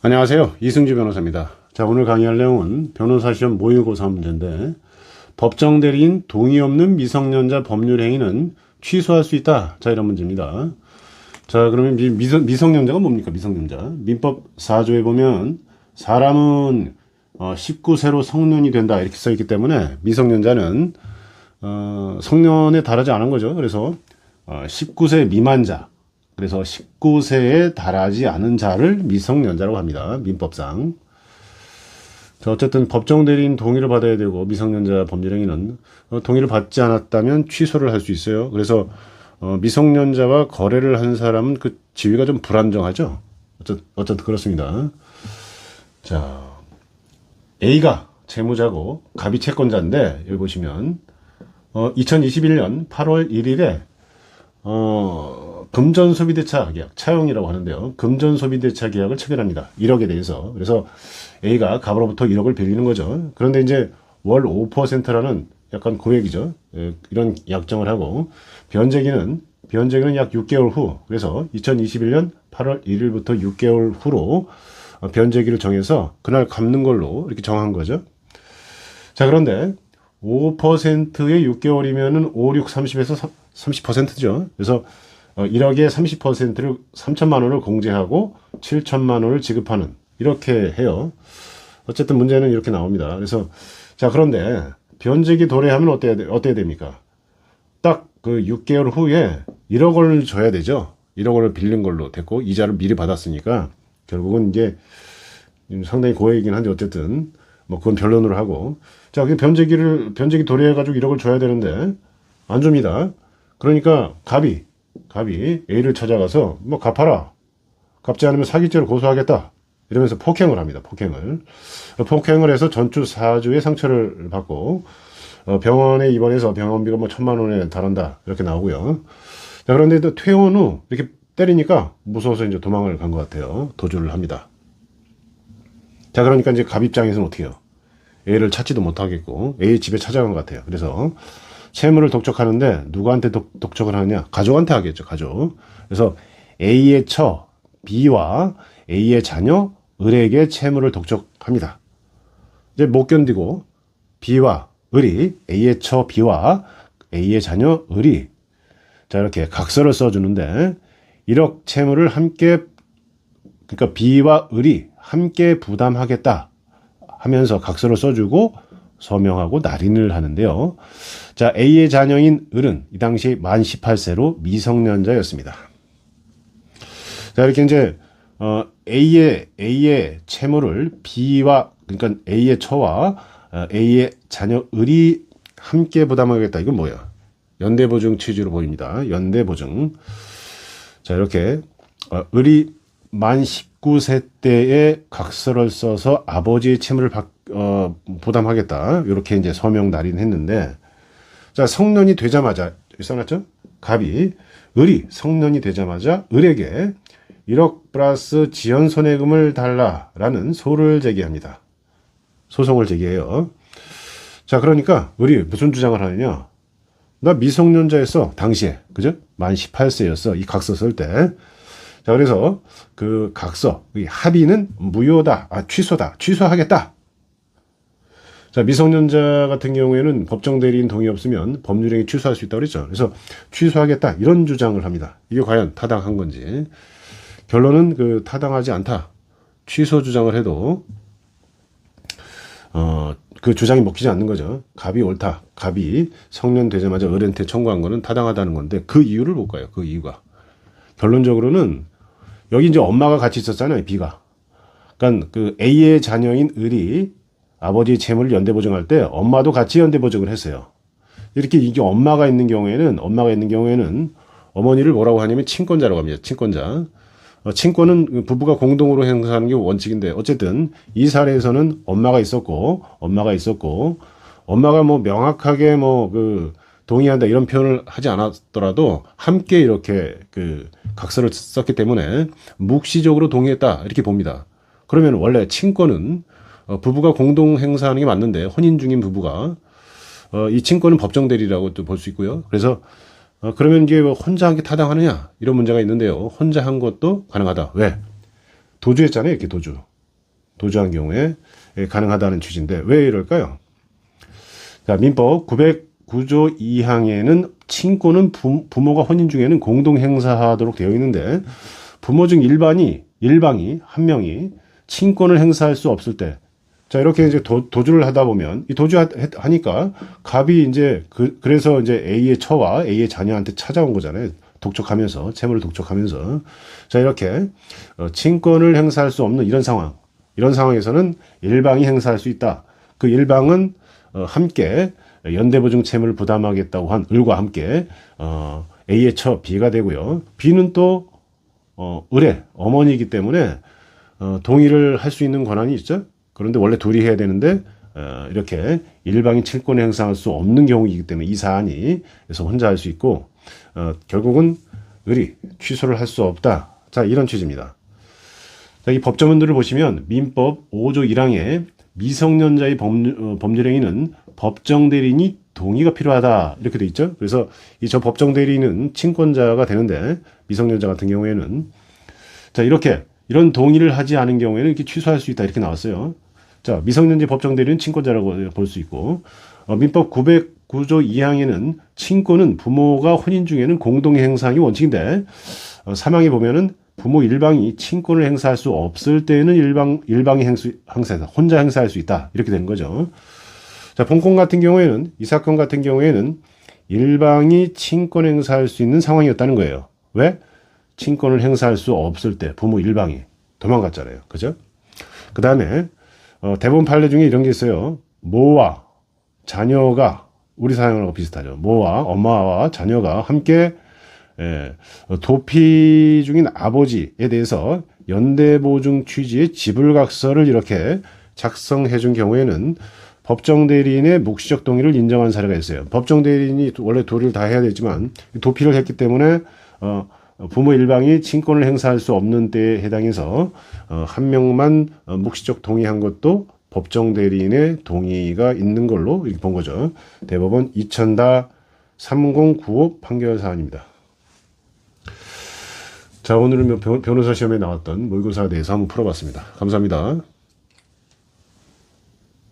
안녕하세요. 이승주 변호사입니다. 자, 오늘 강의할 내용은 변호사 시험 모의고사 문제인데, 법정 대리인 동의 없는 미성년자 법률 행위는 취소할 수 있다. 자, 이런 문제입니다. 자, 그러면 미성년자가 뭡니까? 미성년자. 민법 4조에 보면 사람은 19세로 성년이 된다. 이렇게 써 있기 때문에 미성년자는 성년에 달하지 않은 거죠. 그래서 19세 미만자. 그래서 19세에 달하지 않은 자를 미성년자라고 합니다. 민법상. 자, 어쨌든 법정 대리인 동의를 받아야 되고 미성년자 법률행위는 동의를 받지 않았다면 취소를 할 수 있어요. 그래서 미성년자와 거래를 한 사람은 그 지위가 좀 불안정하죠. 어쨌든 그렇습니다. 자, A가 채무자고 갑이 채권자인데 여기 보시면 2021년 8월 1일에 금전소비대차 계약, 차용이라고 하는데요. 금전소비대차 계약을 체결합니다. 1억에 대해서. 그래서 A가 갑으로부터 1억을 빌리는 거죠. 그런데 이제 월 5%라는 약간 고액이죠. 이런 약정을 하고 변제기는 약 6개월 후. 그래서 2021년 8월 1일부터 6개월 후로 변제기를 정해서 그날 갚는 걸로 이렇게 정한 거죠. 자, 그런데 5%의 6개월이면은 5, 6, 30에서 30%죠. 그래서 1억에 30%를 3천만 원을 공제하고 7천만 원을 지급하는 이렇게 해요. 어쨌든 문제는 이렇게 나옵니다. 그래서 자, 그런데 변제기 도래하면 어때야 됩니까? 딱 그 6개월 후에 1억 원을 줘야 되죠. 1억 원을 빌린 걸로 됐고 이자를 미리 받았으니까 결국은 이제 상당히 고액이긴 한데 어쨌든 뭐 그건 변론을 하고 자, 그 변제기 도래해가지고 1억을 줘야 되는데 안 줍니다. 그러니까 갑이 A를 찾아가서 뭐 갚아라. 갚지 않으면 사기죄로 고소하겠다. 이러면서 폭행을 합니다. 폭행을 해서 전주 4주의 상처를 받고 병원에 입원해서 병원비가 뭐 1,000만 원에 달한다. 이렇게 나오고요. 자, 그런데 또 퇴원 후 이렇게 때리니까 무서워서 이제 도망을 간 것 같아요. 도주를 합니다. 자, 그러니까 이제 갑 입장에서는 어떻게 해요? A를 찾지도 못하겠고 A 집에 찾아간 것 같아요. 그래서 채무를 독촉하는데 누구한테 독촉을 하느냐? 가족한테 하겠죠. 가족. 그래서 A의 처 B와 A의 자녀 을에게 채무를 독촉합니다. 이제 못 견디고 B와 을이 A의 처 B와 A의 자녀 을이 자, 이렇게 각서를 써주는데 1억 채무를 함께 그러니까 B와 을이 함께 부담하겠다 하면서 각서를 써주고 서명하고 날인을 하는데요. 자, A의 자녀인 을은 이 당시 만 18세로 미성년자였습니다. 자, 이렇게 이제 A의 채무를 B와 그러니까 A의 처와 A의 자녀 을이 함께 부담하겠다. 이건 뭐예요? 연대보증 취지로 보입니다. 연대보증. 자, 이렇게 을이 만 19세 때에 각서를 써서 아버지의 채무를 부담하겠다. 이렇게 이제 서명 날인했는데, 자, 성년이 되자마자 써놨죠? 갑이 을이 성년이 되자마자 을에게 1억 플러스 지연 손해금을 달라라는 소송을 제기해요. 자, 그러니까 을이 무슨 주장을 하느냐? 나 미성년자였어 당시에, 그죠? 만 18세였어 이 각서 쓸 때. 자, 그래서 그 각서, 이 합의는 무효다, 취소하겠다. 자, 미성년자 같은 경우에는 법정 대리인 동의 없으면 법률행위 취소할 수 있다고 그랬죠. 그래서 취소하겠다 이런 주장을 합니다. 이게 과연 타당한 건지. 결론은 그 타당하지 않다. 취소 주장을 해도 그 주장이 먹히지 않는 거죠. 갑이 옳다. 갑이 성년 되자마자 을한테 청구한 거는 타당하다는 건데 그 이유를 볼까요? 그 이유가. 결론적으로는 여기 이제 엄마가 같이 있었잖아요. B가. 그러니까 그 A의 자녀인 을이 아버지의 채무를 연대보증할 때 엄마도 같이 연대보증을 했어요. 이렇게 이게 엄마가 있는 경우에는 어머니를 뭐라고 하냐면 친권자라고 합니다. 친권자. 친권은 부부가 공동으로 행사하는 게 원칙인데 어쨌든 이 사례에서는 엄마가 있었고 엄마가 뭐 명확하게 뭐 그 동의한다 이런 표현을 하지 않았더라도 함께 이렇게 그 각서를 썼기 때문에 묵시적으로 동의했다 이렇게 봅니다. 그러면 원래 친권은 부부가 공동 행사하는 게 맞는데 혼인 중인 부부가 이 친권은 법정 대리라고 또 볼 수 있고요. 그래서 그러면 이게 혼자 한 게 타당하느냐 이런 문제가 있는데요. 혼자 한 것도 가능하다. 왜? 도주했잖아요. 이렇게 도주한 경우에 가능하다는 취지인데 왜 이럴까요? 자, 민법 909조 2항에는 친권은 부모가 혼인 중에는 공동 행사하도록 되어 있는데 부모 중 일방이 한 명이 친권을 행사할 수 없을 때, 자, 이렇게 이제 도주를 하다 보면 이 도주하니까 갑이 이제 그래서 이제 A의 처와 A의 자녀한테 찾아온 거잖아요. 독촉하면서 채무를 독촉하면서, 자, 이렇게 친권을 행사할 수 없는 이런 상황에서는 일방이 행사할 수 있다. 그 일방은 함께 연대보증 채무를 부담하겠다고 한 을과 함께 A의 처 B가 되고요. B는 또 을의 어머니이기 때문에 동의를 할 수 있는 권한이 있죠. 그런데 원래 둘이 해야 되는데 이렇게 일방이 친권을 행사할 수 없는 경우이기 때문에 이 사안이 그래서 혼자 할 수 있고 결국은 을이 취소를 할 수 없다. 자, 이런 취지입니다. 자, 이 법조문들을 보시면 민법 5조 1항에 미성년자의 법률 행위는 법정 대리인이 동의가 필요하다 이렇게 돼 있죠. 그래서 저 법정 대리인은 친권자가 되는데 미성년자 같은 경우에는 자, 이런 동의를 하지 않은 경우에는 이렇게 취소할 수 있다 이렇게 나왔어요. 자, 미성년자 법정 대리인은 친권자라고 볼 수 있고 민법 909조 2항에는 친권은 부모가 혼인 중에는 공동 행사하기 원칙인데 사망에 보면은 부모 일방이 친권을 행사할 수 없을 때에는 일방이 혼자 행사할 수 있다 이렇게 되는 거죠. 자, 본건 같은 경우에는 이 사건 같은 경우에는 일방이 친권 행사할 수 있는 상황이었다는 거예요. 왜? 친권을 행사할 수 없을 때 부모 일방이 도망갔잖아요. 그죠? 그 다음에 대법원 판례 중에 이런 게 있어요. 모와 자녀가 우리 사연하고 비슷하죠. 모와 엄마와 자녀가 함께 도피 중인 아버지에 대해서 연대보증 취지의 지불각서를 이렇게 작성해 준 경우에는 법정 대리인의 묵시적 동의를 인정한 사례가 있어요. 법정 대리인이 원래 도리를 다 해야 되지만 도피를 했기 때문에 부모 일방이 친권을 행사할 수 없는 때에 해당해서 한 명만 묵시적 동의한 것도 법정 대리인의 동의가 있는 걸로 이렇게 본 거죠. 대법원 2000-3095 판결 사안입니다. 자, 오늘은 변호사 시험에 나왔던 모의고사에 대해서 한번 풀어봤습니다. 감사합니다.